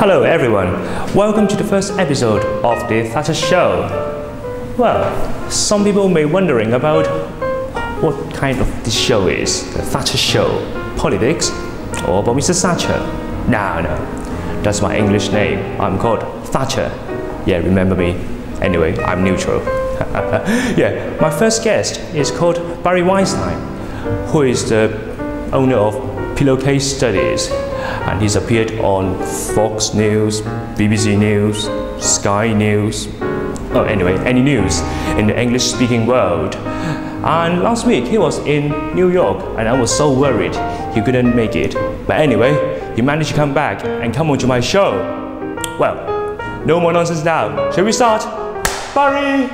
Hello everyone, welcome to the first episode of the Thatcher Show. Well, some people may be wondering about what kind of this show is, the Thatcher Show, politics or about Mr. Thatcher? No, that's my English name. I'm called Thatcher. Yeah, remember me. Anyway, I'm neutral. Yeah, my first guest is called Barry Weinstein, who is the owner of Pillowcase Studies, and he's appeared on Fox News, BBC News, Sky News, anyway, any news in the English-speaking world. And last week he was in New York, and I was so worried he couldn't make it. But anyway, he managed to come back and come onto my show. Well, no more nonsense now. Shall we start? Barry!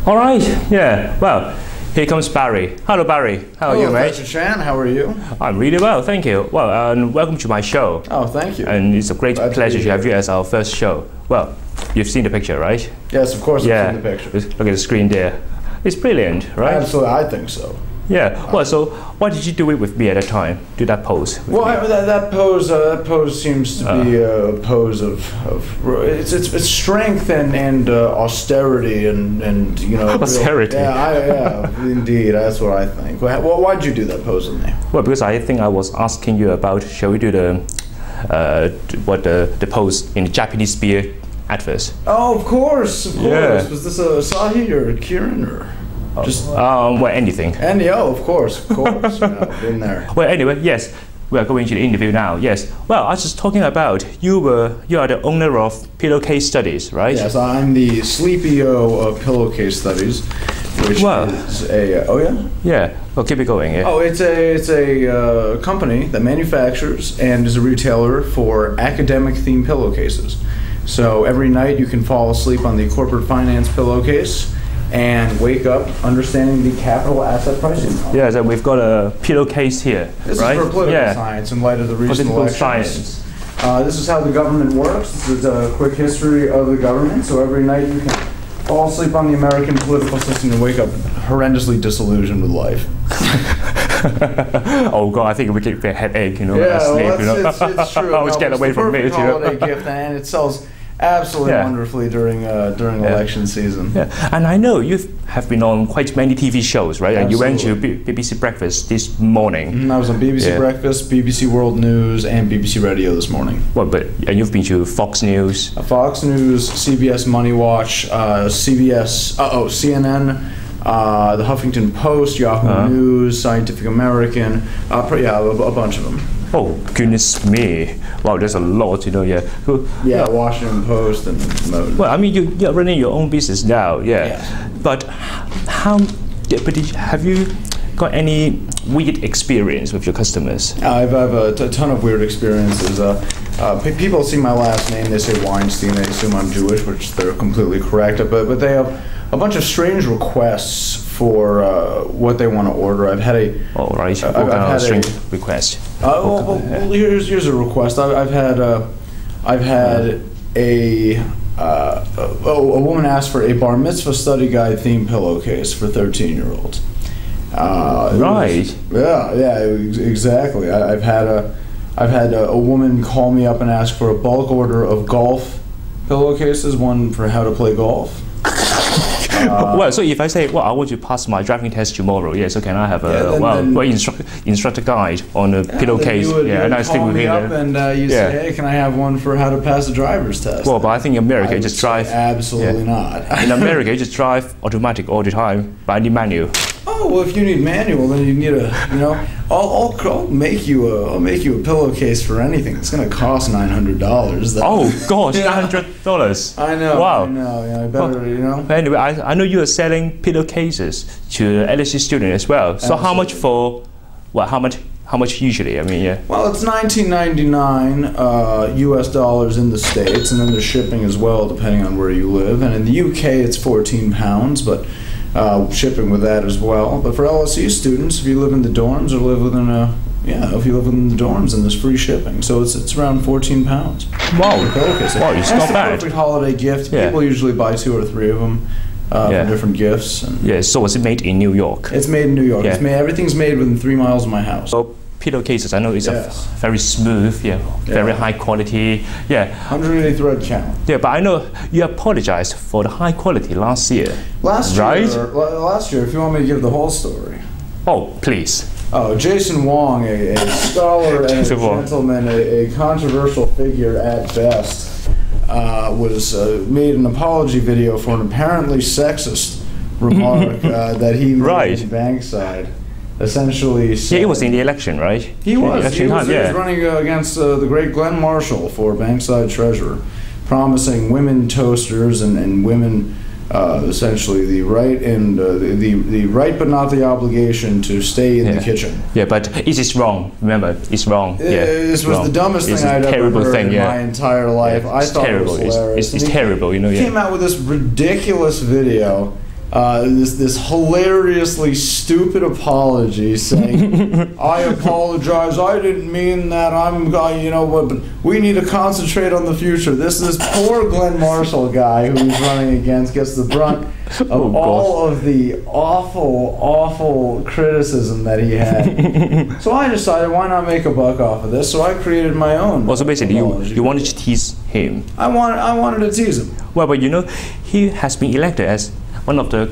All right, yeah, well, here comes Barry. Hello, Barry. How are you, mate? Hello, Shan. How are you? I'm really well, thank you. Well, and welcome to my show. Oh, thank you. And it's a great pleasure to have you as our first show. Well, you've seen the picture, right? Yes, of course, I've seen the picture. Look at the screen there. It's brilliant, right? Absolutely, I think so. Yeah. Well, so why did you do it with me at the time? Do that pose? Well, that pose seems to be a pose of it's strength and austerity and you know austerity. Yeah, indeed, that's what I think. Well, why'd you do that pose with me? Well, because I think I was asking you about shall we do the pose in the Japanese beer adverts? Oh, of course. Yeah. Was this a Asahi or a Kirin or? Just well, anything. And of course, been there. Well, anyway, yes, we are going to the interview now. Yes. Well, I was just talking about you are the owner of Pillowcase Studies, right? Yes, I'm the Sleepy-O of Pillowcase Studies, which is a Yeah. Well, keep it going. Yeah. Oh, it's a company that manufactures and is a retailer for academic themed pillowcases. So every night you can fall asleep on the corporate finance pillowcase and wake up understanding the capital asset pricing model. Yeah, so we've got a pillowcase here, this right? is for political science in light of the recent elections. This is how the government works. This is a quick history of the government. So every night you can fall asleep on the American political system and wake up horrendously disillusioned with life. Oh God, I think we get a headache, you know, yeah, sleep, well, it's true. Always get away from me, you know. Holiday gift, and it sells absolutely wonderfully during election season. Yeah, and I know you have been on quite many TV shows, right? Absolutely. And you went to BBC Breakfast this morning. I was on BBC Breakfast, BBC World News, and BBC Radio this morning. Well, and you've been to Fox News. Fox News, CBS Money Watch, CNN, the Huffington Post, Yahoo News, Scientific American, a bunch of them. Oh, goodness me. Wow, there's a lot, you know, yeah. Washington Post and... Well, I mean, you're running your own business now, yeah. But have you got any weird experience with your customers? I've a ton of weird experiences. People see my last name, they say Weinstein, they assume I'm Jewish, which they're completely correct, but they have a bunch of strange requests for what they want to order. I've had a... Oh, right. What kind of strange request? Here's a request. I've had a woman ask for a bar mitzvah study guide themed pillowcase for 13-year-olds. Right. Exactly. I've had a woman call me up and ask for a bulk order of golf pillowcases, one for how to play golf. Well, so if I say, well, I want to pass my driving test tomorrow, so can I have a instructor guide on a pillowcase? And I call me up and you say, hey, can I have one for how to pass a driver's test? Well, but I think in America you just drive. Absolutely not. In America, you just drive automatic all the time, but I need manual. Oh well, if you need manual, then you need I'll make you a pillowcase for anything. It's going to cost $900. Oh gosh, $900. I know. Wow. I know. Yeah, I better, Anyway, I know you are selling pillowcases to LSE students as well. So how much for? Well, how much usually? I mean, Well, it's $19.99 US dollars in the States, and then there's shipping as well, depending on where you live. And in the UK, it's £14, but shipping with that as well. But for LSE students, if you live in the dorms or live within if you live in the dorms, then there's free shipping. So it's around £14. Wow. Wow, it's not bad. Perfect holiday gift. People usually buy 2 or 3 of them. for different gifts. And yeah. So was it made in New York? it's made in New York. Yeah. Everything's made within 3 miles of my house. So pillowcases, I know it's Yes. a very smooth, very high quality, 180 thread count. yeah. But I know you apologized for the high quality last year. Last Right? year, if you want me to give the whole story. Oh, please. Oh, Jason Wang, a scholar and a Jason Wang. gentleman, a controversial figure at best, was made an apology video for an apparently sexist remark that he made Right. in Bankside. Essentially, Yeah, it was in the election, right? he was. Election He was, time, he was yeah. running against the great Glenn Marshall for Bankside Treasurer, promising women toasters and women essentially the right and the right but not the obligation to stay in the kitchen. Yeah, but it is wrong. Remember, it's wrong. Yeah, This was wrong. the dumbest It's thing a I'd ever terrible heard thing, in yeah. my entire life. Yeah, I it's thought terrible. it was hilarious. It's And he terrible, you know. came Yeah. out with this ridiculous video. This hilariously stupid apology saying, "I apologize. I didn't mean that. You know what? But we need to concentrate on the future." This poor Glenn Marshall guy who he's running against gets the brunt of all of the awful criticism that he had. So I decided, why not make a buck off of this? So I created my own. Well, so basically, apology. you wanted to tease him. I wanted to tease him. Well, but you know, he has been elected as one of the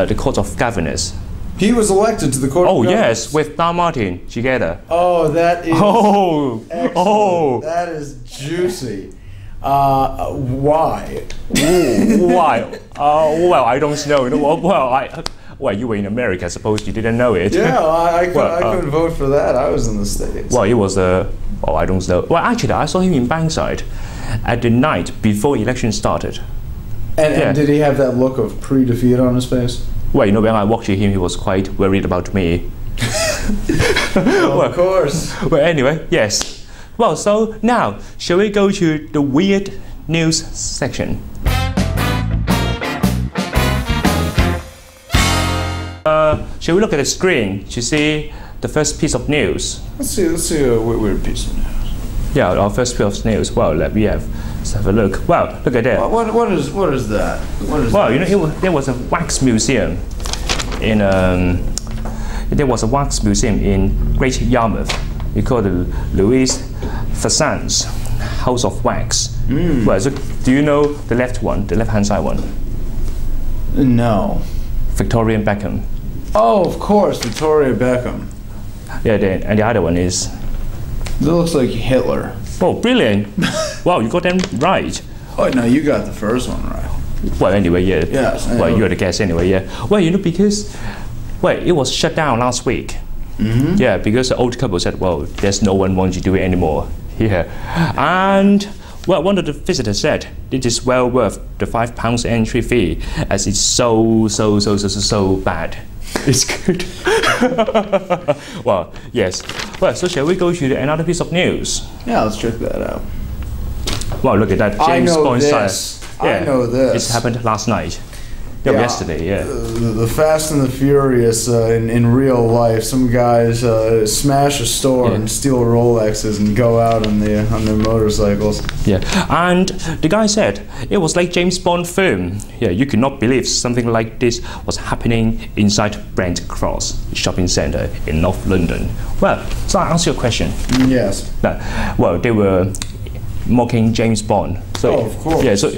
the Court of Governors. He was elected to the court. Oh of yes, Governors. with Dan Martin together. Oh, that is. Oh, Excellent. oh. That is juicy. Why? Why? Well, I don't know. You know, well, you were in America. I suppose you didn't know it. Yeah, I Well, couldn't vote for that. I was in the States. Well, it was I don't know. Well, actually, I saw him in Bankside at the night before election started. And did he have that look of pre-defeat on his face? Well, you know, when I watched him, he was quite worried about me. Well, of course. Well, anyway, yes. Well, so now, shall we go to the weird news section? Shall we look at the screen to see the first piece of news? Let's see a weird piece of news. Yeah, our first piece of news. Well, let's have a look. Well, look at that. What is that? What is Well, that? you know, there was a wax museum in Great Yarmouth. We call it Louis Fassan's House of Wax. Well, so do you know the left-hand side one? No. Victorian Beckham. Oh, of course, Victoria Beckham. Yeah, and the other one is. It looks like Hitler. Oh, brilliant! Wow, you got them right. Oh no, you got the first one right. Well, anyway, yeah. Yes. I Well, know. you're the guest anyway, yeah. Well, you know, because it was shut down last week. Mm-hmm. Yeah, because the old couple said, well, there's no one wants to do it anymore. Yeah, and well, one of the visitors said it is well worth the £5 entry fee, as it's so bad. It's good. Well, yes. Well, so shall we go to another piece of news? Yeah, let's check that out. Well, look at that. I James know Bond this. I know this. It happened last night. Yeah, yesterday, yeah. The Fast and the Furious in real life, some guys smash a store and steal Rolexes and go out on their motorcycles. Yeah, and the guy said it was like James Bond film. Yeah, you could not believe something like this was happening inside Brent Cross shopping centre in North London. Well, so I ask you a question. Yes. Well, they were mocking James Bond. So, of course. Yeah, so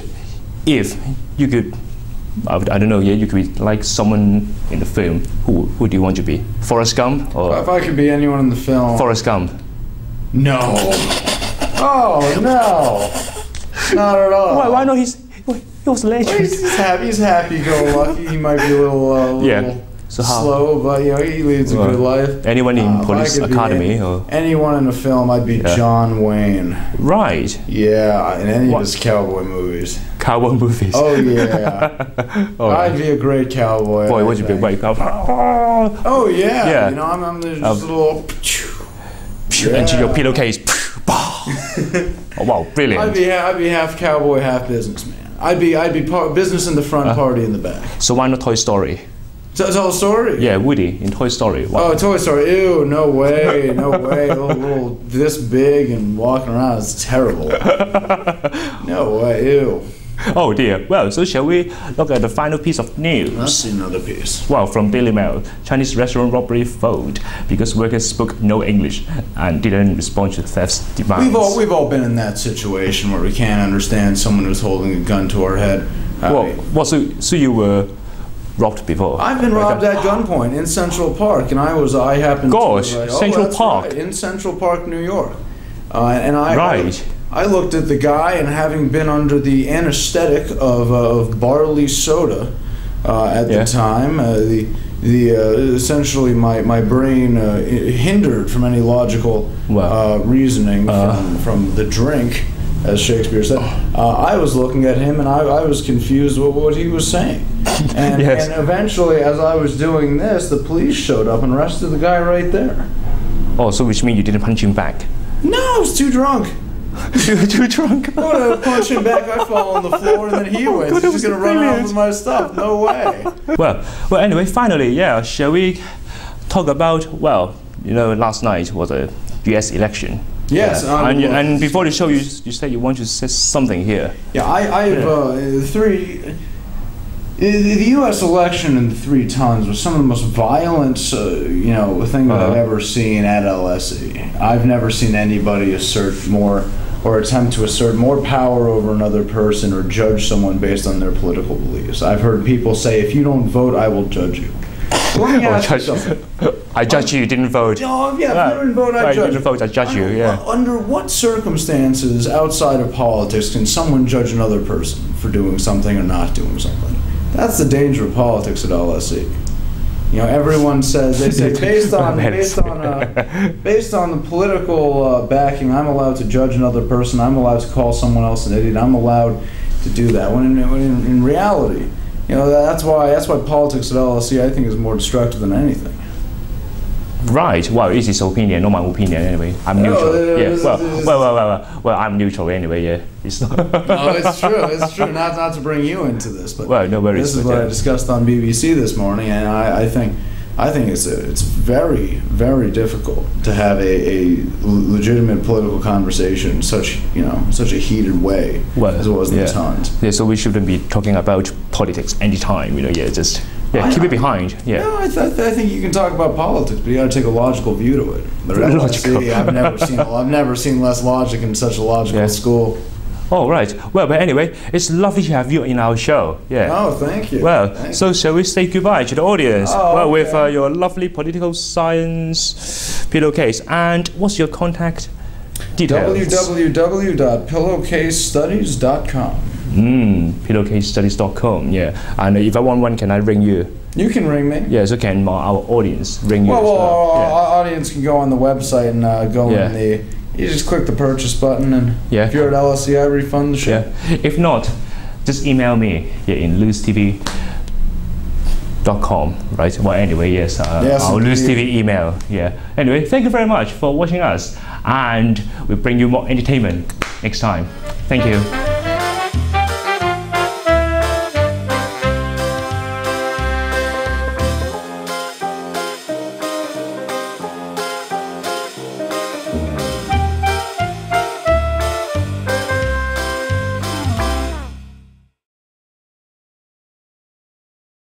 if you could, I don't know, yeah, you could be like someone in the film, who do you want to be? Forrest Gump or If I could be anyone in the film. Forrest Gump? No. Oh no. Not at all. Why not? He was a legend. He's happy-go-lucky. He might be a little So how? slow, but you know he leads a good life. Anyone in If Police I could be Academy or anyone in a film, I'd be John Wayne. right? Yeah, in any of his cowboy movies. Cowboy movies. Oh yeah. I'd be a great cowboy. Boy, I would you be think. wake up? Oh yeah. Yeah. You know, I'm just a little. Into your pillowcase. Oh wow, brilliant. I'd be half cowboy, half businessman. I'd be business in the front, party in the back. So why not Toy Story? Tell a story. Yeah, Woody in Toy Story. Wow. Oh, Toy Story. Ew, no way, no way. A little this big and walking around is terrible. No way, ew. Oh dear. Well, so shall we look at the final piece of news? Let's see another piece. Well, from Daily Mail, Chinese restaurant robbery failed because workers spoke no English and didn't respond to theft's demands. We've all been in that situation where we can't understand someone who's holding a gun to our head. So you were robbed before? I've been robbed at gunpoint in Central Park, and I happened to... Central Park? Right, in Central Park, New York. I looked at the guy, and having been under the anesthetic of barley soda at the time, essentially my brain hindered from any logical reasoning from the drink, as Shakespeare said. I was looking at him, and I was confused with what he was saying. And, and eventually, as I was doing this, the police showed up and arrested the guy right there. Oh, so which means you didn't punch him back? No, I was too drunk. You were too drunk? I would have punched him back, I fall on the floor, and then he wins. He's just going to run off with my stuff. No way. Well, anyway, finally, shall we talk about, last night was a US election. Yes. And before the show, you said you want to say something here. Yeah, the U.S. election in the 3 tons was some of the most violent, thing that I've ever seen at LSE. I've never seen anybody assert more or attempt to assert more power over another person or judge someone based on their political beliefs. I've heard people say, if you don't vote, I will judge you. Let me ask you something. I judge you, you didn't vote. Oh, yeah, if you didn't vote, I judge you. You didn't vote, I judge you, yeah. Under what circumstances outside of politics can someone judge another person for doing something or not doing something? That's the danger of politics at LSE. Everyone says, they say, based on the political backing, I'm allowed to judge another person, I'm allowed to call someone else an idiot, I'm allowed to do that. When in reality, that's why politics at LSE, I think, is more destructive than anything. Right. Well, it's his opinion, not my opinion anyway. I'm neutral. Well, I'm neutral anyway. Yeah. It's not. No, it's true. It's true. Not to bring you into this, but no worries. This is what I discussed on BBC this morning, and I think it's very, very difficult to have a legitimate political conversation in such a heated way as it was in the times. Yeah. So we shouldn't be talking about politics anytime. Keep it behind. Yeah. No, I think you can talk about politics, but you got to take a logical view to it. But I've never seen less logic in such a logical school. Oh, right. Well, but anyway, it's lovely to have you in our show. Yeah. Oh, thank you. Well, so shall we say goodbye to the audience? With your lovely political science pillowcase. And what's your contact details? www.pillowcasestudies.com. Pillowcasestudies.com, yeah. And if I want one, can I ring you? You can ring me. Yeah, so can our audience ring you? Our audience can go on the website and in the... You just click the purchase button, and if you're at LSE, I refund the ship. Yeah. If not, just email me in luztv.com, right? Well, anyway, yes, our Luz TV email. Yeah. Anyway, thank you very much for watching us, and we'll bring you more entertainment next time. Thank you.